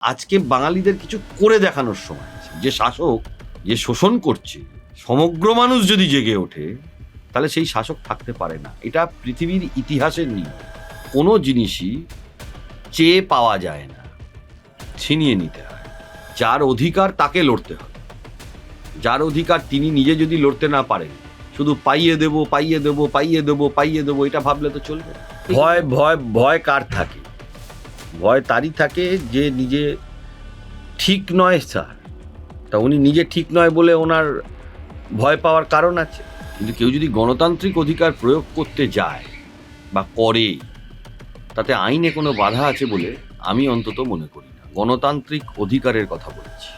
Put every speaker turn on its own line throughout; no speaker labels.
আজকে বাঙালিদের কিছু করে দেখানোর সময় আছে। যে শাসক যে শোষণ করছে, সমগ্র মানুষ যদি জেগে ওঠে তাহলে সেই শাসক থাকতে পারে না। এটা পৃথিবীর ইতিহাসের নিয়ম। কোনো জিনিসই চেয়ে পাওয়া যায় না, ছিনিয়ে নিতে হয়। যার অধিকার তাকে লড়তে হবে। যার অধিকার তিনি নিজে যদি লড়তে না পারেন, শুধু পাইয়ে দেবো পাইয়ে দেবো পাইয়ে দেবো পাইয়ে দেবো, এটা ভাবলে তো চলবে না। ভয় ভয় ভয় কার থাকে? ভয় তারই থাকে যে নিজে ঠিক নয় স্যার। তা উনি নিজে ঠিক নয় বলে ওনার ভয় পাওয়ার কারণ আছে। কিন্তু কেউ যদি গণতান্ত্রিক অধিকার প্রয়োগ করতে যায় বা করে, তাতে আইনে কোনো বাধা আছে বলে আমি অন্তত মনে করি না। গণতান্ত্রিক অধিকারের কথা বলেছি।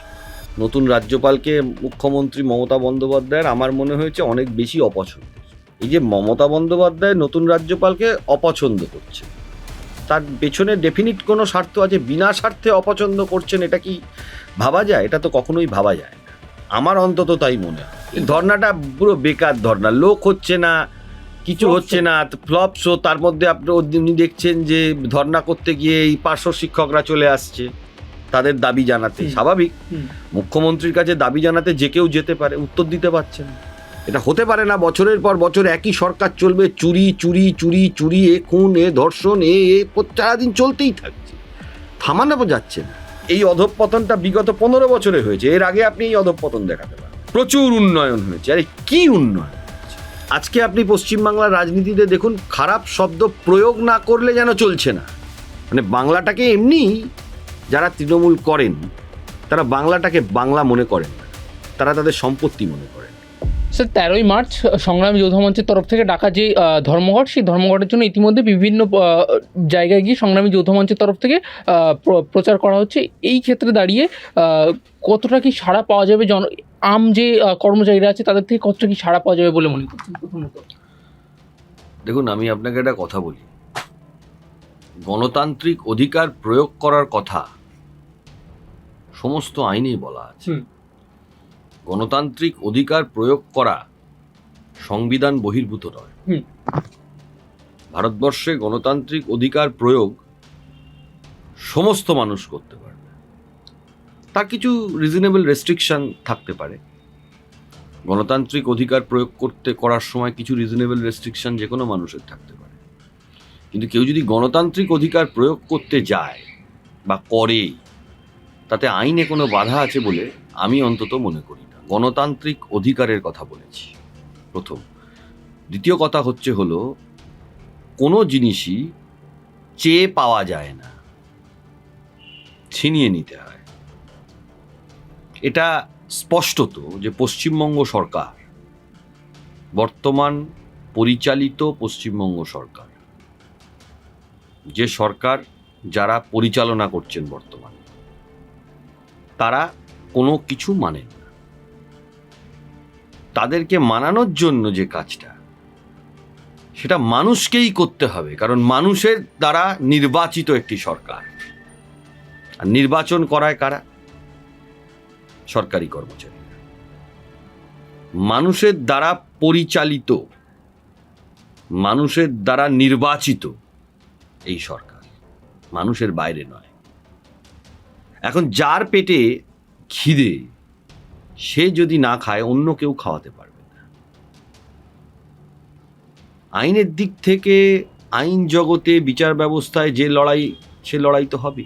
নতুন রাজ্যপালকে মুখ্যমন্ত্রী মমতা বন্দ্যোপাধ্যায়ের আমার মনে হয়েছে অনেক বেশি অপছন্দ। এই যে মমতা বন্দ্যোপাধ্যায় নতুন রাজ্যপালকে অপছন্দ করছে, তার পেছনে ডেফিনিট কোনো স্বার্থ আছে। বিনা স্বার্থে অপছন্দ করছেন, এটা কি ভাবা যায়? এটা তো কখনোই ভাবা যায় না। আমার অন্তত তাই মনে হয়। ধর্নাটা পুরো বেকার ধর্না, লোক হচ্ছে না, কিছু হচ্ছে না, ফ্লপ শো। তার মধ্যে আপনি দেখছেন যে ধর্না করতে গিয়ে এই পার্শ্ব শিক্ষকরা চলে আসছে তাদের দাবি জানাতে। স্বাভাবিক, মুখ্যমন্ত্রীর কাছে দাবি জানাতে যে কেউ যেতে পারে, উত্তর দিতে পারছেন। এটা হতে পারে না। বছরের পর বছর একই সরকার চলবে, চুরি চুরি চুরি চুরি, এ খুন, এ ধর্ষণ, এ সারাদিন চলতেই থাকছে, থামানো যাচ্ছে না। এই অধঃপতনটা বিগত 15 বছরে হয়েছে। এর আগে আপনি এই অধঃপতন দেখাতে পারেন। প্রচুর উন্নয়ন হয়েছে। আরে কি উন্নয়ন! আজকে আপনি পশ্চিমবাংলার রাজনীতিতে দেখুন, খারাপ শব্দ প্রয়োগ না করলে যেন চলছে না। মানে বাংলাটাকে এমনি যারা তৃণমূল করেন, তারা বাংলাটাকে বাংলা মনে করেন না, তারা তাদের সম্পত্তি মনে করেন।
স্যার, 13ই মার্চ সংগ্রামী যৌথ মঞ্চের তরফ থেকে ডাকা যে ধর্মঘট, সেই ধর্মঘটের জন্য ইতিমধ্যে বিভিন্ন জায়গায় গিয়ে সংগ্রামী যৌথ মঞ্চের তরফ থেকে প্রচার করা হচ্ছে। এই ক্ষেত্রে দাঁড়িয়ে কতটা কি সাড়া পাওয়া যাবে, আম যে কর্মচারীরা আছে তাদের থেকে কতটা কি সাড়া পাওয়া যাবে বলে মনে করছেন? প্রথমত
দেখুন, আমি আপনাকে একটা কথা বলি। গণতান্ত্রিক অধিকার প্রয়োগ করার কথা সমস্ত আইনেই বলা আছে। গণতান্ত্রিক অধিকার প্রয়োগ করা সংবিধান বহির্ভূত নয়। ভারতবর্ষে গণতান্ত্রিক অধিকার প্রয়োগ সমস্ত মানুষ করতে পারবে। তার কিছু রিজনেবল রেস্ট্রিকশন থাকতে পারে। গণতান্ত্রিক অধিকার প্রয়োগ করার সময় কিছু রিজনেবল রেস্ট্রিকশন যে কোনো মানুষের থাকতে পারে। কিন্তু কেউ যদি গণতান্ত্রিক অধিকার প্রয়োগ করতে যায় বা করে, তাতে আইনে কোনো বাধা আছে বলে আমি অন্তত মনে করি না। গণতান্ত্রিক অধিকারের কথা বলেছি প্রথম। দ্বিতীয় কথা হলো কোনো জিনিসই চেয়ে পাওয়া যায় না, ছিনিয়ে নিতে হয়। এটা স্পষ্টত যে পশ্চিমবঙ্গ সরকার, বর্তমান পরিচালিত পশ্চিমবঙ্গ সরকার, যে সরকার যারা পরিচালনা করছেন বর্তমানে, তারা কোনো কিছু মানেন না। তাদেরকে মানানোর জন্য যে কাজটা, সেটা মানুষকেই করতে হবে। কারণ মানুষের দ্বারা নির্বাচিত একটি সরকার। আর নির্বাচন করায় কারা? সরকারি কর্মচারী। মানুষের দ্বারা পরিচালিত, মানুষের দ্বারা নির্বাচিত এই সরকার, মানুষের বাইরে নয়। এখন যার পেটে খিদে, সে যদি না খায়, অন্য কেউ খাওয়াতে পারবে না। আইনের দিক থেকে আইন জগতে, বিচার ব্যবস্থায় যে লড়াই, সে লড়াই তো হবে।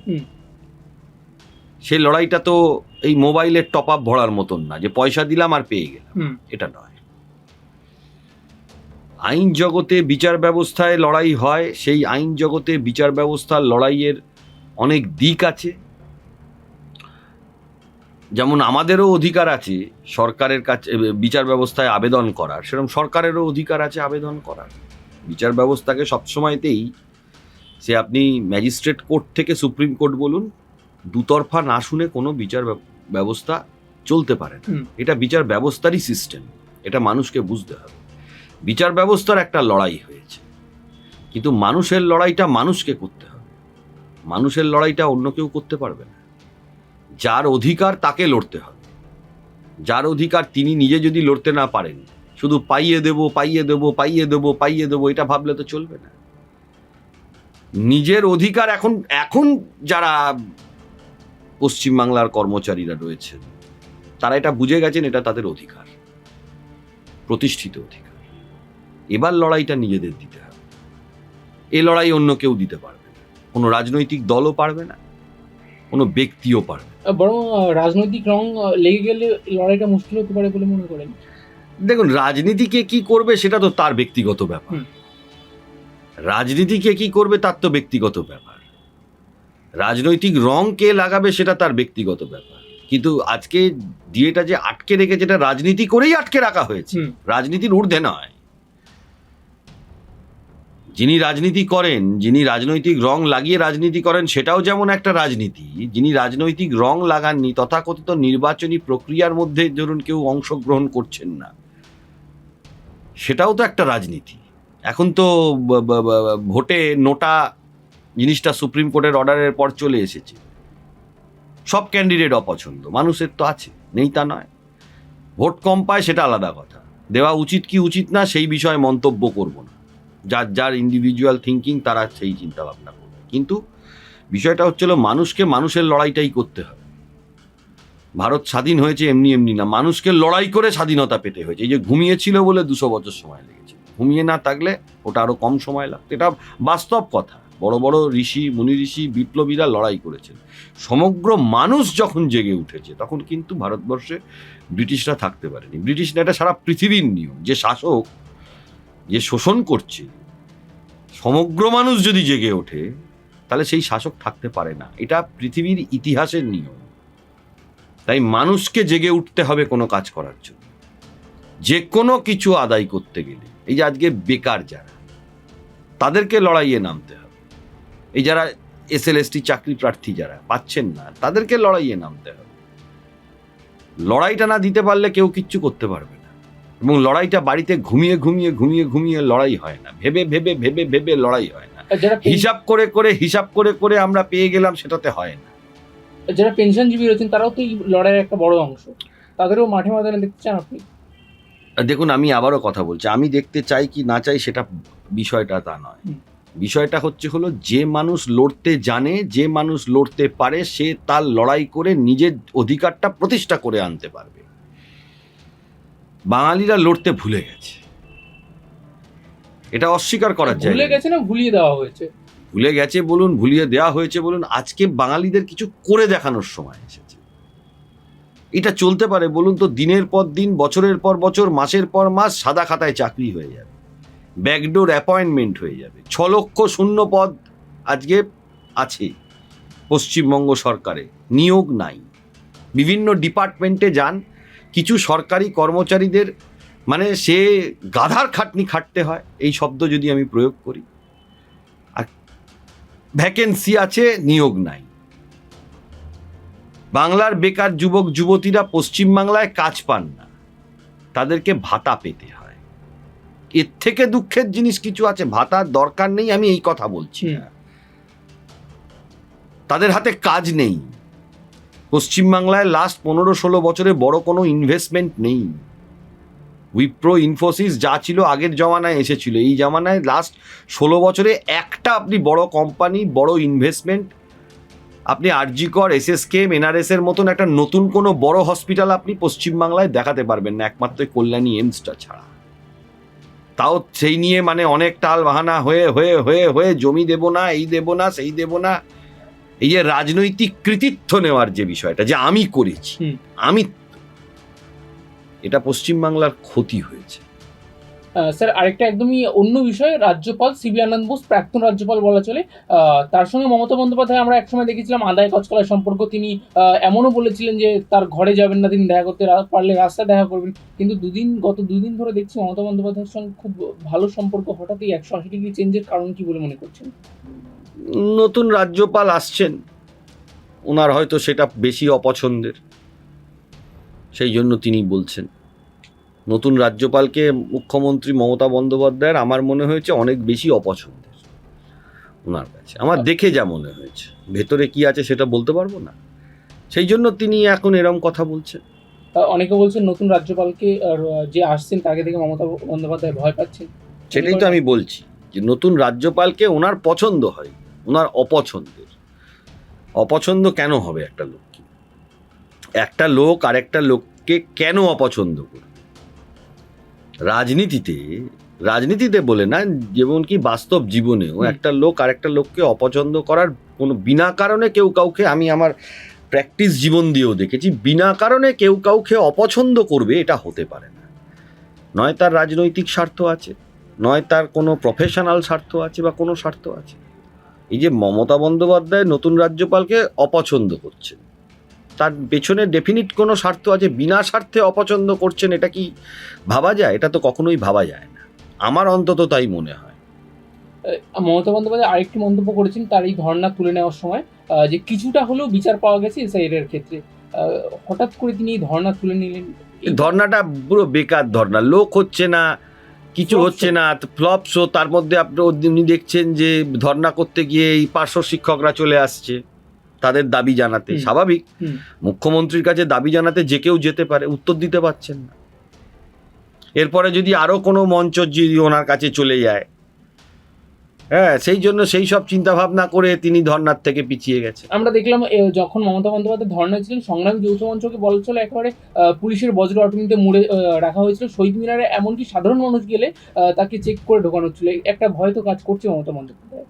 সে লড়াইটা তো এই মোবাইলের টপ আপ ভরার মতন না, যে পয়সা দিলাম আর পেয়ে গেলাম, এটা নয়। আইন জগতে বিচার ব্যবস্থায় লড়াই হয়। সেই আইন জগতে বিচার ব্যবস্থার লড়াইয়ের অনেক দিক আছে। যেমন আমাদেরও অধিকার আছে সরকারের কাছে বিচার ব্যবস্থায় আবেদন করার, সেরকম সরকারেরও অধিকার আছে আবেদন করার। বিচার ব্যবস্থাকে সবসময়তেই, সে আপনি ম্যাজিস্ট্রেট কোর্ট থেকে সুপ্রিম কোর্ট বলুন, দুতরফা না শুনে কোনো বিচার ব্যবস্থা চলতে পারে না। এটা বিচার ব্যবস্থারই সিস্টেম, এটা মানুষকে বুঝতে হবে। বিচার ব্যবস্থার একটা লড়াই হয়েছে, কিন্তু মানুষের লড়াইটা মানুষকে করতে হবে। মানুষের লড়াইটা অন্য কেউ করতে পারবে না। যার অধিকার তাকে লড়তে হবে। যার অধিকার তিনি নিজে যদি লড়তে না পারেন, শুধু পাইয়ে দেবো পাইয়ে দেবো পাইয়ে দেবো পাইয়ে দেবো, এটা ভাবলে তো চলবে না। নিজের অধিকার এখন যারা পশ্চিমবাংলার কর্মচারীরা রয়েছেন, তারা এটা বুঝে গেছেন এটা তাদের অধিকার, প্রতিষ্ঠিত অধিকার। এবার লড়াইটা নিজেদের দিতে হবে। এ লড়াই অন্য কেউ দিতে পারবে না, কোনো রাজনৈতিক দলও পারবে না, কোনো ব্যক্তিও পারবে না।
বরং রাজনৈতিক রং লেগে গেলে লড়াইটা মুশকিল হতে পারে বলে মনে করেন?
দেখুন, রাজনীতিকে কি করবে সেটা তো তার ব্যক্তিগত ব্যাপার। রাজনীতিকে কি করবে তার তো ব্যক্তিগত ব্যাপার। রাজনৈতিক রং কে লাগাবে সেটা তার ব্যক্তিগত ব্যাপার। কিন্তু আজকে ডিএটা যে আটকে রেখেছে, এটা রাজনীতি করেই আটকে রাখা হয়েছে, রাজনীতির ঊর্ধ্বে নয়। যিনি রাজনীতি করেন, যিনি রাজনৈতিক রং লাগিয়ে রাজনীতি করেন, সেটাও যেমন একটা রাজনীতি। যিনি রাজনৈতিক রং লাগাননি, তথাকথিত নির্বাচনী প্রক্রিয়ার মধ্যে ধরুন কেউ অংশগ্রহণ করছেন না, সেটাও তো একটা রাজনীতি। এখন তো ভোটে নোটা জিনিসটা সুপ্রিম কোর্টের অর্ডারের পর চলে এসেছে। সব ক্যান্ডিডেট অপছন্দ, মানুষের তো আছে, নেই তা নয়। ভোট কম পায় সেটা আলাদা কথা, দেওয়া উচিত কি উচিত না সেই বিষয়ে মন্তব্য করব না। যার যার ইন্ডিভিজুয়াল থিঙ্কিং, তারা সেই চিন্তা ভাবনা করবে। কিন্তু বিষয়টা হচ্ছিল মানুষকে মানুষের লড়াইটাই করতে হবে। ভারত স্বাধীন হয়েছে এমনি এমনি না, মানুষকে লড়াই করে স্বাধীনতা পেতে হয়েছে। এই যে ঘুমিয়েছিল বলে 200 বছর সময় লেগেছে, ঘুমিয়ে না থাকলে ওটা আরো কম সময় লাগতো। এটা বাস্তব কথা। বড় বড় ঋষি, মুনি ঋষি, বিপ্লবীরা লড়াই করেছেন। সমগ্র মানুষ যখন জেগে উঠেছে, তখন কিন্তু ভারতবর্ষে ব্রিটিশরা থাকতে পারেনি। ব্রিটিশ না, এটা সারা পৃথিবীর নিয়ম। যে শাসক যে শোষণ করছে, সমগ্র মানুষ যদি জেগে ওঠে, তাহলে সেই শাসক থাকতে পারে না। এটা পৃথিবীর ইতিহাসের নিয়ম। তাই মানুষকে জেগে উঠতে হবে কোনো কাজ করার জন্য, যে কোনো কিছু আদায় করতে গেলে। এই যে আজকে বেকার যারা, তাদেরকে লড়াইয়ে নামতে হবে। এই যারা এসএলএসটি চাকরি প্রার্থী যারা পাচ্ছেন না, তাদেরকে লড়াইয়ে নামতে হবে। লড়াইটা না দিতে পারলে কেউ কিচ্ছু করতে পারবে না। এবং লড়াইটা বাড়িতে ঘুমিয়ে ঘুমিয়ে ঘুমিয়ে ঘুমিয়ে লড়াই হয় না, ভেবে ভেবে ভেবে ভেবে লড়াই হয় না, হিসাব করে করে আমরা পেয়ে গেলাম, সেটাতে হয় না।
যারা পেনশনজীবী রয়েছেন তারাও তো এই লড়াইয়ের একটা বড় অংশ, তাদেরও মাঠে ময়দানে দেখতে চান আপনি?
দেখুন, আমি আবারও কথা বলছি, আমি দেখতে চাই কি না চাই সেটা বিষয়টা তা নয়। বিষয়টা হলো যে মানুষ লড়তে জানে, যে মানুষ লড়তে পারে, সে তার লড়াই করে নিজের অধিকারটা প্রতিষ্ঠা করে আনতে পারবে। বাঙালিরা লড়তে ভুলে গেছে, এটা অস্বীকার করার জায়গা।
ভুলে গেছে না ভুলিয়ে দেওয়া হয়েছে?
ভুলে গেছে বলুন, ভুলিয়ে দেওয়া হয়েছে বলুন, আজকে বাঙালিদের কিছু করে দেখানোর সময় এসেছে। এটা চলতে পারে বলুন তো? দিনের পর দিন, বছরের পর বছর, মাসের পর মাস সাদা খাতায় চাকরি হয়ে যাবে, ব্যাকডোর অ্যাপয়েন্টমেন্ট হয়ে যাবে। 6 লক্ষ শূন্য পদ আজকে আছে পশ্চিমবঙ্গ সরকারে, নিয়োগ নাই। বিভিন্ন ডিপার্টমেন্টে যান, কিছু সরকারি কর্মচারীদের মানে সে গাধার খাটনি খাটতে হয়, এই শব্দ যদি আমি প্রয়োগ করি। আর ভ্যাকেন্সি আছে, নিয়োগ নাই। বাংলার বেকার যুবক যুবতীরা পশ্চিমবাংলায় কাজ পান না, তাদেরকে ভাতা পেতে হয়। এর থেকে দুঃখের জিনিস কিছু আছে? ভাতার দরকার নেই, আমি এই কথা বলছি না। তাদের হাতে কাজ নেই। পশ্চিমবাংলায় লাস্ট 15-16 বছরে বড় কোনো ইনভেস্টমেন্ট নেই। উইপ্রো, ইনফোসিস যা ছিল আগের জমানায় এসেছিল, এই জমানায় লাস্ট 16 বছরে একটা আপনি বড় কোম্পানি, বড় ইনভেস্টমেন্ট, আপনি আরজি কর, এসএসকেএম, এনআরএস এর মতন একটা নতুন কোনো বড় হসপিটাল আপনি পশ্চিমবাংলায় দেখাতে পারবেন না, একমাত্র কল্যাণী এমসটা ছাড়া। তাও সেই নিয়ে মানে অনেক টাল বাহানা হয়ে হয়ে হয়ে হয়ে জমি দেব না, এই দেব না, সেই দেব না। এই যে রাজনৈতিক কৃতিত্ব নেওয়ার যে বিষয়টা, যে আমি করেছি, আমি, এটা পশ্চিমবাংলার ক্ষতি হয়েছে।
স্যার, আরেকটা একদমই অন্য বিষয়, রাজ্যপাল সিবি আনন্দ বোস, প্রাক্তন রাজ্যপাল বলা চলে, তার সঙ্গে মমতা বন্দ্যোপাধ্যায় আমরা একসময় দেখেছিলাম আদায় কচকলার সম্পর্ক। তিনি এমনও বলেছিলেন যে তার ঘরে যাবেন না, তিনি দেখা করতে পারলে রাস্তায় দেখা করবেন। কিন্তু গত দুদিন ধরে দেখছি মমতা বন্দ্যোপাধ্যায়ের সঙ্গে খুব ভালো সম্পর্ক, হঠাৎই 180 ডিগ্রি চেঞ্জের কারণ কি বলে মনে করছেন?
নতুন রাজ্যপাল আসছেন, ওনার হয়তো সেটা বেশি অপছন্দের, সেই জন্য তিনি বলছেন। নতুন রাজ্যপালকে মুখ্যমন্ত্রী মমতা বন্দ্যোপাধ্যায়ের আমার মনে হয়েছে অনেক বেশি অপছন্দের ওনার কাছে, আমার দেখে যা মনে হয়েছে। ভেতরে কি আছে সেটা বলতে পারবো না, সেই জন্য তিনি এখন এরম কথা বলছেন।
অনেকে বলছেন নতুন রাজ্যপালকে যে আসছেন তাকে দেখে মমতা বন্দ্যোপাধ্যায় ভয় পাচ্ছেন।
সেটাই তো আমি বলছি, যে নতুন রাজ্যপালকে ওনার পছন্দ হয়, ওনার অপছন্দের। অপছন্দ কেন হবে একটা লোককে? একটা লোক আরেকটা লোককে কেন অপছন্দ করবে? রাজনীতিতে বলে না, যেমন কি বাস্তব জীবনেও একটা লোক আরেকটা লোককে অপছন্দ করার কোনো বিনা কারণে কেউ কাউকে, আমি আমার প্র্যাকটিস জীবন দিয়েও দেখেছি, বিনা কারণে কেউ কাউকে অপছন্দ করবে এটা হতে পারে না। নয় তার রাজনৈতিক স্বার্থ আছে, নয় তার কোনো প্রফেশনাল স্বার্থ আছে বা কোনো স্বার্থ আছে। এই যে মমতা বন্দ্যোপাধ্যায় নতুন রাজ্যপালকে অপছন্দ করছেন, তার পেছনে ডেফিনিট কোনো স্বার্থ আছে। বিনা স্বার্থে অপছন্দ করছেন, এটা কি ভাবা যায়? এটা তো কখনোই ভাবা যায় না, আমার অন্তত তাই মনে হয়।
মমতা বন্দ্যোপাধ্যায় আরেকটি মন্তব্য করেছেন তার এই ধর্ণা তুলে নেওয়ার সময়, যে কিছুটা হলেও বিচার পাওয়া গেছে এসআইআর ক্ষেত্রে। হঠাৎ করে তিনি এই ধর্ণা তুলে নিলেন।
এই ধর্নাটা পুরো বেকার ধর্না, লোক হচ্ছে না, কিছু হচ্ছে না, ফ্লপ শো। তার মধ্যে আপনি দেখছেন যে ধর্না করতে গিয়ে এই পার্শ্ব শিক্ষকরা চলে আসছে তাদের দাবি জানাতে। স্বাভাবিক, মুখ্যমন্ত্রীর কাছে দাবি জানাতে যে কেউ যেতে পারে, উত্তর দিতে পারছেন না। এরপরে যদি আরো কোনো মঞ্চ যদি ওনার কাছে চলে যায়, হ্যাঁ, সেই জন্য সেই সব চিন্তা ভাবনা করে তিনি ধর্নার থেকে পিছিয়ে গেছে।
আমরা দেখলাম যখন মমতা বন্দ্যোপাধ্যায় ধর্ণা ছিলেন, সংগ্রামী যৌথ মঞ্চকে বলা চলে একেবারে পুলিশের বজ্র অটমিতে মুড়ে রাখা হয়েছিল। শহীদ মিনারে এমনকি সাধারণ মানুষ গেলে তাকে চেক করে ঢোকানো হচ্ছিল। একটা ভয় তো কাজ করছে মমতা বন্দ্যোপাধ্যায়।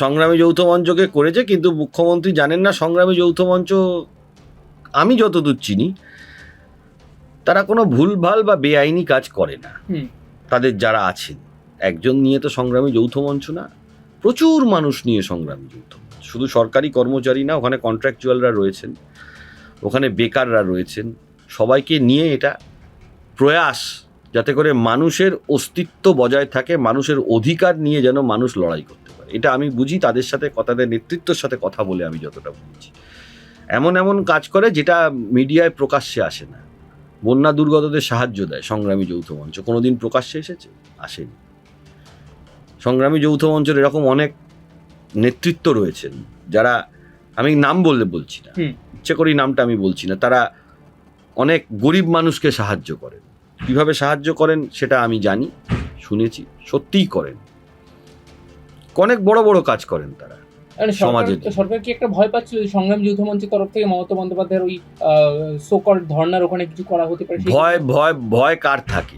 সংগ্রামী যৌথ মঞ্চকে করেছে, কিন্তু মুখ্যমন্ত্রী জানেন না সংগ্রামী যৌথ মঞ্চ, আমি যতদূর চিনি, তারা কোনো ভুলভাল বা বেআইনি কাজ করে না। তাদের যারা আছেন, একজন নিয়ে তো সংগ্রামী যৌথ মঞ্চ না, প্রচুর মানুষ নিয়ে সংগ্রামী যৌথ মঞ্চ। শুধু সরকারি কর্মচারী না, ওখানে কন্ট্রাকচুয়ালরা রয়েছেন, ওখানে বেকাররা রয়েছেন, সবাইকে নিয়ে এটা প্রয়াস যাতে করে মানুষের অস্তিত্ব বজায় থাকে, মানুষের অধিকার নিয়ে যেন মানুষ লড়াই করতে পারে। এটা আমি বুঝি, তাদের সাথে তাদের নেতৃত্বের সাথে কথা বলে আমি যতটা বুঝছি। এমন এমন কাজ করে যেটা মিডিয়ায় প্রকাশ্যে আসে না। বন্যা দুর্গতদের সাহায্য দেয় সংগ্রামী যৌথ মঞ্চ, কোনোদিন প্রকাশ্যে এসেছে? আসেনি। সংগ্রামী যৌথ মঞ্চের এরকম অনেক নেতৃত্ব রয়েছেন যারা, আমি নাম বলছি না, ইচ্ছে করেই নামটা আমি বলছি না, তারা অনেক গরিব মানুষকে সাহায্য করেন। কিভাবে সাহায্য করেন সেটা আমি জানি, শুনেছি, সত্যিই করেন, অনেক বড় বড় কাজ করেন তারা সমাজের।
সরকার কি একটা ভয় পাচ্ছিল সংগ্রাম যৌথ মঞ্চের তরফ থেকে মমতা বন্দ্যোপাধ্যায়ের ওই সোকল ধর্নার ওখানে কিছু করা হতে পারে?
ভয় ভয় ভয় কার থাকে?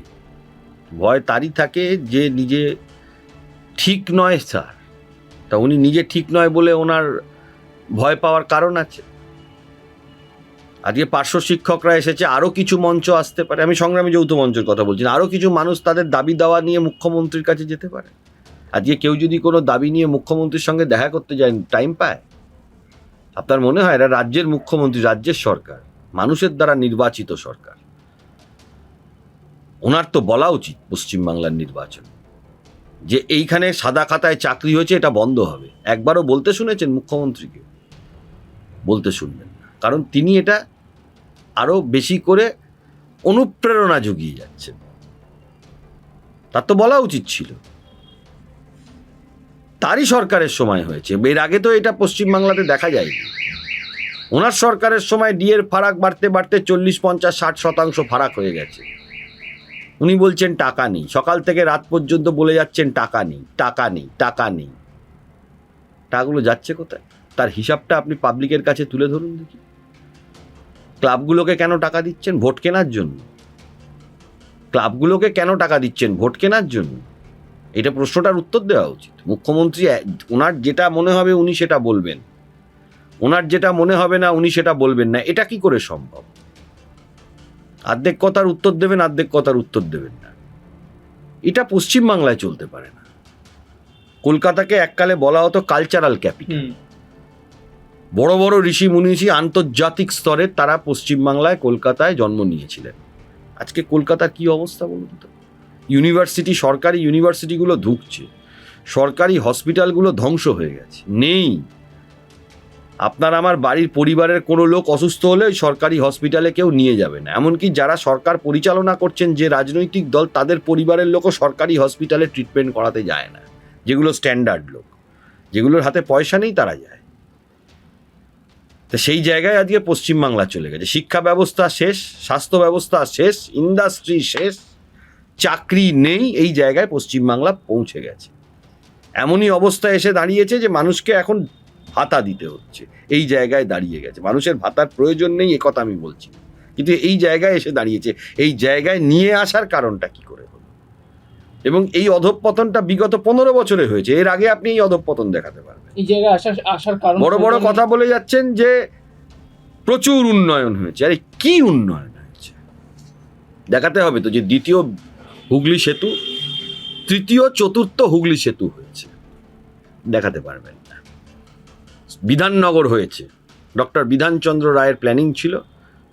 ভয় তারই থাকে যে নিজে ঠিক নয় স্যার। তা উনি নিজে ঠিক নয় বলে ওনার ভয় পাওয়ার কারণ আছে। আজকে পার্শ্ব শিক্ষকরা এসেছে, আরও কিছু মঞ্চ আসতে পারে। আমি সংগ্রামী যৌথ মঞ্চের কথা বলছি না, আরও কিছু মানুষ তাদের দাবি দাওয়া নিয়ে মুখ্যমন্ত্রীর কাছে যেতে পারে। আজকে কেউ যদি কোনো দাবি নিয়ে মুখ্যমন্ত্রীর সঙ্গে দেখা করতে যায়, টাইম পায়? আপনার মনে হয় এরা রাজ্যের মুখ্যমন্ত্রী, রাজ্যের সরকার, মানুষের দ্বারা নির্বাচিত সরকার, ওনার তো বলা উচিত পশ্চিমবাংলার নির্বাচন যে এইখানে সাদা খাতায় চাকরি হয়েছে, এটা বন্ধ হবে। একবারও বলতে শুনেছেন মুখ্যমন্ত্রীকে? বলতে শুনবেন না, কারণ তিনি এটা আরো বেশি করে অনুপ্রেরণা জুগিয়ে যাচ্ছেন। তার তো বলা উচিত ছিল। তারই সরকারের সময় হয়েছে, এর আগে তো এটা পশ্চিমবাংলাতে দেখা যায়নি। ওনার সরকারের সময় ডিএর ফারাক বাড়তে বাড়তে 40, 50, 60% ফারাক হয়ে গেছে। উনি বলছেন টাকা নেই, সকাল থেকে রাত পর্যন্ত বলে যাচ্ছেন টাকা নেই, টাকা নেই, টাকা নেই। টাকাগুলো যাচ্ছে কোথায়? তার হিসাবটা আপনি পাবলিকের কাছে তুলে ধরুন দেখি। ক্লাবগুলোকে কেন টাকা দিচ্ছেন? ভোট কেনার জন্য। ক্লাবগুলোকে কেন টাকা দিচ্ছেন? ভোট কেনার জন্য। এটা প্রশ্নটার উত্তর দেওয়া উচিত। মুখ্যমন্ত্রী ওনার যেটা মনে হবে উনি সেটা বলবেন, ওনার যেটা মনে হবে না উনি সেটা বলবেন না। এটা কি করে সম্ভব? অর্ধেক কথার উত্তর দেবেন, অর্ধেক কথার উত্তর দেবেন না। এটা পশ্চিমবাংলায় চলতে পারে না। কলকাতাকে এককালে বলা হতো কালচারাল ক্যাপিটাল। বড় বড় ঋষি মুনিষী আন্তর্জাতিক স্তরে তারা পশ্চিমবাংলায়, কলকাতায় জন্ম নিয়েছিলেন। আজকে কলকাতার কি অবস্থা বলুন তো? ইউনিভার্সিটি, সরকারি ইউনিভার্সিটিগুলো ধুঁকছে, সরকারি হসপিটালগুলো ধ্বংস হয়ে গেছে, নেই। আপনার আমার বাড়ির পরিবারের কোনো লোক অসুস্থ হলে ওই সরকারি হসপিটালে কেউ নিয়ে যাবে না। এমনকি যারা সরকার পরিচালনা করছেন, যে রাজনৈতিক দল, তাদের পরিবারের লোকও সরকারি হসপিটালে ট্রিটমেন্ট করাতে যায় না। যেগুলো স্ট্যান্ডার্ড লোক, যেগুলোর হাতে পয়সা নেই, তারা যায়। তো সেই জায়গায় আজকে পশ্চিমবাংলা চলে গেছে। শিক্ষা ব্যবস্থা শেষ, স্বাস্থ্য ব্যবস্থা শেষ, ইন্ডাস্ট্রি শেষ, চাকরি নেই। এই জায়গায় পশ্চিমবাংলা পৌঁছে গেছে। এমনই অবস্থা এসে দাঁড়িয়েছে যে মানুষকে এখন ভাতা দিতে হচ্ছে, এই জায়গায় দাঁড়িয়ে গেছে। মানুষের ভাতার প্রয়োজন নেই একথা আমি বলছি না, কিন্তু এই জায়গায় এসে দাঁড়িয়েছে। এই জায়গায় নিয়ে আসার কারণটা কি করে হলো? এবং এই অধঃপতনটা বিগত 15 বছরে হয়েছে। এর আগে আপনি এই অধঃপতন দেখাতে পারবেন?
এই জায়গায় আসার কারণ
বড় বড় কথা বলে যাচ্ছেন যে প্রচুর উন্নয়ন হয়েছে। আরে কি উন্নয়ন হয়েছে দেখাতে হবে তো, যে দ্বিতীয় হুগলি সেতু, তৃতীয় চতুর্থ হুগলি সেতু হয়েছে, দেখাতে পারবেন না। বিধাননগর হয়েছে, ডক্টর বিধানচন্দ্র রায়ের প্ল্যানিং ছিল,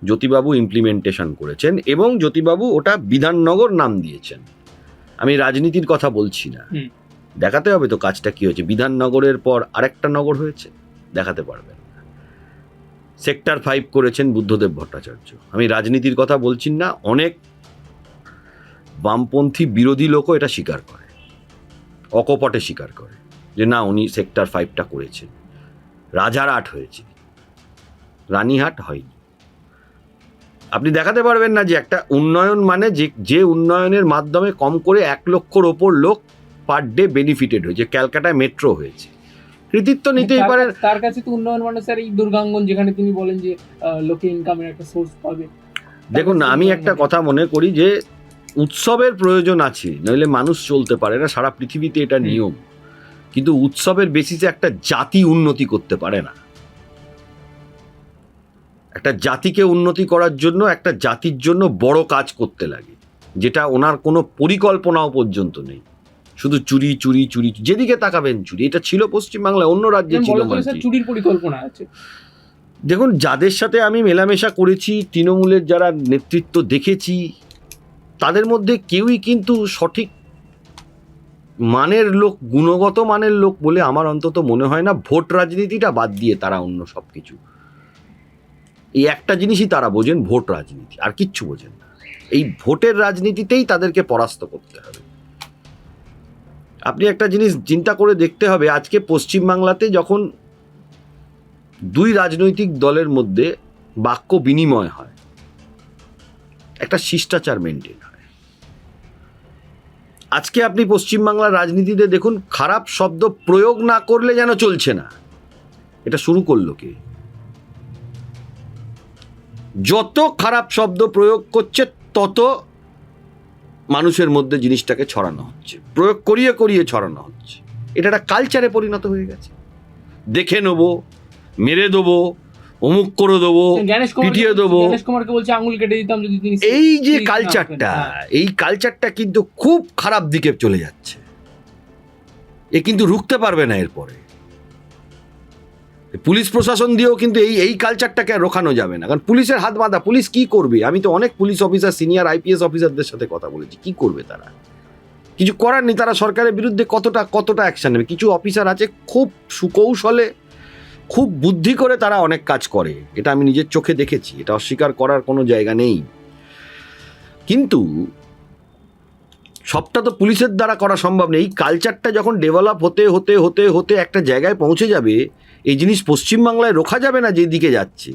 জ্যোতিবাবু ইমপ্লিমেন্টেশন করেছেন এবং জ্যোতিবাবু ওটা বিধাননগর নাম দিয়েছেন। আমি রাজনীতির কথা বলছি না, দেখাতে হবে তো কাজটা কি হয়েছে। বিধাননগরের পর আরেকটা নগর হয়েছে, দেখাতে পারবেন না। সেক্টর 5 করেছেন বুদ্ধদেব ভট্টাচার্য। আমি রাজনীতির কথা বলছি না, অনেক বামপন্থী বিরোধী লোকও এটা স্বীকার করে, অকপটে স্বীকার করে যে না, উনি সেক্টর 5টা করেছেন। রাজারহাট হয়েছে, রানীহাট হয়নি। আপনি দেখাতে পারবেন না যে একটা উন্নয়ন মানে যে উন্নয়নের মাধ্যমে কম করে 1 লক্ষর ওপর লোক পার ডে বেনিফিটেড হয়েছে। ক্যালকাটায় মেট্রো হয়েছে, কৃতিত্ব নিতেই পারেন।
তার কাছে তো উন্নয়ন মানে স্যার এই দুর্গাঙ্গন, যেখানে তিনি বলেন যে লোকে ইনকামের একটা সোর্স পাবে।
দেখুন না, আমি একটা কথা মনে করি যে উৎসবের প্রয়োজন আছে, নইলে মানুষ চলতে পারে না, সারা পৃথিবীতে এটা নিয়ম। কিন্তু উৎসবের বেসিসে একটা জাতি উন্নতি করতে পারে না। একটা জাতিকে উন্নতি করার জন্য একটা জাতির জন্য বড় কাজ করতে লাগে, যেটা ওনার কোনো পরিকল্পনাও পর্যন্ত নেই। শুধু চুরি চুরি চুরি, যেদিকে তাকাবেন চুরি। এটা ছিল পশ্চিমবাংলায়, অন্য রাজ্যে ছিল
চুরির পরিকল্পনা আছে।
দেখুন, যাদের সাথে আমি মেলামেশা করেছি, তৃণমূলের যারা নেতৃত্ব দেখেছি, তাদের মধ্যে কেউই কিন্তু সঠিক মানের লোক, গুণগত মানের লোক বলে আমার অন্তত মনে হয় না। ভোট রাজনীতিটা বাদ দিয়ে তারা অন্য সব কিছু, এই একটা জিনিসই তারা বোঝেন, ভোট রাজনীতি, আর কিচ্ছু বোঝেন না। এই ভোটের রাজনীতিতেই তাদেরকে পরাস্ত করতে হবে। আপনি একটা জিনিস চিন্তা করে দেখতে হবে, আজকে পশ্চিমবাংলাতে যখন 2 রাজনৈতিক দলের মধ্যে বাক্য বিনিময় হয়, একটা শিষ্টাচার মেনটেন হয়। আজকে আপনি পশ্চিমবাংলার রাজনীতিতে দেখুন, খারাপ শব্দ প্রয়োগ না করলে যেন চলছে না। এটা শুরু করলো কে? যত খারাপ শব্দ প্রয়োগ করছে তত মানুষের মধ্যে জিনিসটাকে ছড়ানো হচ্ছে, প্রয়োগ করিয়ে করিয়ে ছড়ানো হচ্ছে। এটা একটা কালচারে পরিণত হয়ে গেছে। দেখে নেবো, মেরে দেবো, অমুক করে দেবো, পিটিয়ে দেবো,
আঙুল কেটে দিতাম যদি তিনি।
এই যে কালচারটা, এই কালচারটা কিন্তু খুব খারাপ দিকে চলে যাচ্ছে। এ কিন্তু রুখতে পারবে না এরপরে। পুলিশ প্রশাসন দিয়েও কিন্তু এই কালচারটাকে রোখানো যাবে না, কারণ পুলিশের হাত বাঁধা। পুলিশ কি করবে? আমি তো অনেক পুলিশ অফিসার, সিনিয়র IPS অফিসারদের সাথে কথা বলেছি। কি করবে তারা? কিছু করার নেই। তারা সরকারের বিরুদ্ধে কতটা অ্যাকশন নেবে? কিছু অফিসার আছে খুব সুকৌশলে, খুব বুদ্ধি করে তারা অনেক কাজ করে, এটা আমি নিজের চোখে দেখেছি, এটা অস্বীকার করার কোনো জায়গা নেই। কিন্তু সবটা তো পুলিশের দ্বারা করা সম্ভব নেই। এই কালচারটা যখন ডেভেলপ হতে হতে হতে হতে একটা জায়গায় পৌঁছে যাবে, এই জিনিস পশ্চিমবাংলায় রোখা যাবে না যেদিকে যাচ্ছে।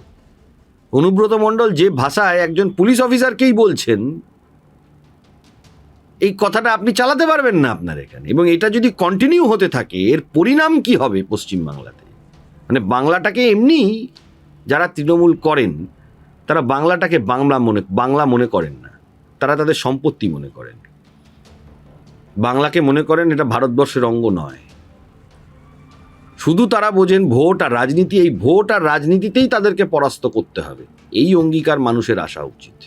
অনুব্রত মণ্ডল যে ভাষায় একজন পুলিশ অফিসারকেই বলছেন, এই কথাটা আপনি চালাতে পারবেন না আপনার এখানে। এবং এটা যদি কন্টিনিউ হতে থাকে, এর পরিণাম কি হবে পশ্চিমবাংলাতে? মানে বাংলাটাকে এমনি যারা তৃণমূল করেন, তারা বাংলাটাকে বাংলা মনে করেন না, তারা তাদের সম্পত্তি মনে করেন। বাংলাকে মনে করেন এটা ভারতবর্ষের অঙ্গ নয়। শুধু তারা বোঝেন ভোট আর রাজনীতি। এই ভোট আর রাজনীতিতেই তাদেরকে পরাস্ত করতে হবে, এই অঙ্গীকার মানুষের আসা উচিত।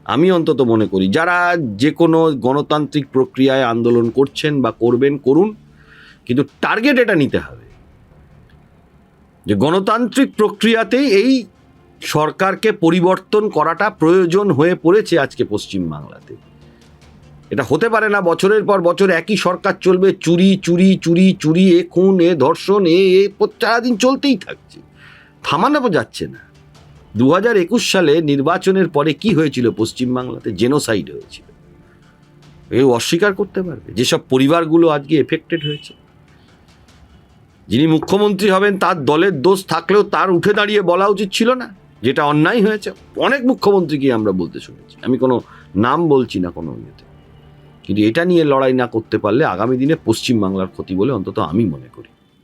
আমি অন্তত মনে করি, যারা যে কোনো গণতান্ত্রিক প্রক্রিয়ায় আন্দোলন করছেন বা করবেন, করুন, কিন্তু টার্গেট এটা নিতে হবে যে গণতান্ত্রিক প্রক্রিয়াতেই এই সরকারকে পরিবর্তন করাটা প্রয়োজন হয়ে পড়েছে আজকে পশ্চিমবাংলাতে। এটা হতে পারে না বছরের পর বছর একই সরকার চলবে, চুরি চুরি চুরি চুরি, এ খুন, এ ধর্ষণ, এ সারাদিন চলতেই থাকছে, থামানো যাচ্ছে না। 2021 সালে নির্বাচনের পরে কি হয়েছিল পশ্চিমবাংলাতে? জেনোসাইড হয়েছিল। এ অস্বীকার করতে পারবে? যেসব পরিবারগুলো আজকে এফেক্টেড হয়েছে, যিনি মুখ্যমন্ত্রী হবেন তার দলের দোষ থাকলেও তার উঠে দাঁড়িয়ে বলা উচিত ছিল না যেটা অন্যায় হয়েছে? অনেক মুখ্যমন্ত্রীকে আমরা বলতে শুনেছি, আমি কোনো নাম বলছি না কোনো ইয়েতে। কিন্তু এটা নিয়ে লড়াই না করতে পারলে আগামী দিনে পশ্চিমবাংলার ক্ষতি বলে অন্তত আমি মনে করি।